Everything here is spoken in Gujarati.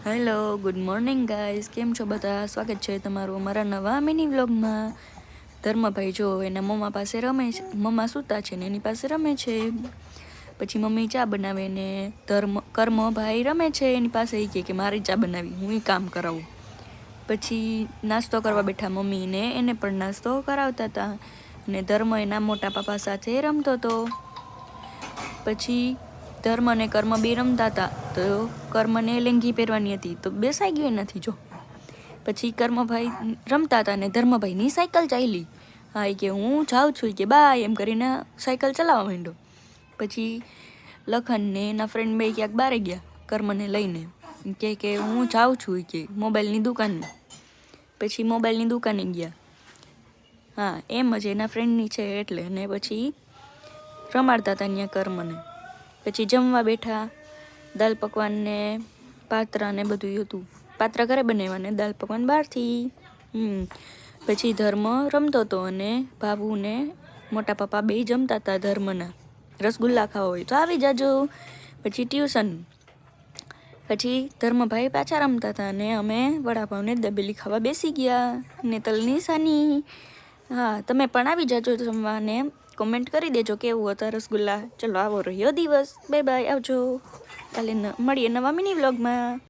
Hello, good morning guys. કેમ છો બધા? સ્વાગત છે તમારું અમારા નવા મિની વ્લોગમાં. ધર્મભાઈ જો એના મમ્મા પાસે રમે છે, મમ્મા સૂતા છે ને એની પાસે રમે છે. પછી મમ્મી ચા બનાવે ને કર્મભાઈ રમે છે એની પાસે. એ કે મારી ચા બનાવી, હું કામ કરાવું. પછી નાસ્તો કરવા બેઠા મમ્મી ને એને પણ નાસ્તો કરાવતા હતા. અને ધર્મ એના મોટા પાપા સાથે રમતો હતો. પછી ધર્મ અને કર્મ બે રમતા હતા, તો કર્મને લેંઘી પહેરવાની હતી તો બેસાઈ ગયો નથી જો. પછી કર્મભાઈ રમતા હતા ને ધર્મભાઈની સાયકલ ચાલી. હા, એ કે હું જાઉં છું કે બાય એમ કરીને સાયકલ ચલાવવા માંડ્યો. પછી લખન ને એના ફ્રેન્ડ બે ક્યાંક બારે ગયા કર્મને લઈને. કે હું જાઉં છું કે મોબાઈલની દુકાને. પછી મોબાઈલની દુકાને ગયા. હા, એમ જ એના ફ્રેન્ડની છે એટલે. ને પછી રમાડતા હતા ત્યાં કર્મને. પછી જમવા બેઠા. દાલ પકવાન ને પાત્રા ને બધું હતું. પાત્રા ઘરે બનાવ્યા ને દાલ પકવાન બહારથી. પછી ધર્મ રમતો હતો અને બાબુ ને મોટા પપ્પા બે જમતા હતા ધર્મના. રસગુલ્લા ખાવા હોય તો આવી જાજો. પછી ટ્યુશન. પછી ધર્મભાઈ પાછા રમતા હતા અને અમે વડાપાવને દબેલી ખાવા બેસી ગયા ને તલની સાની. હા, તમે પણ આવી જાજો જમવાને. કોમેન્ટ કરી દેજો કેવું હતા રસગુલ્લા. ચલો, આવો રહ્યો દિવસ. બાય બાય, આવજો. કાલે મળીએ નવા મિની વ્લોગમાં.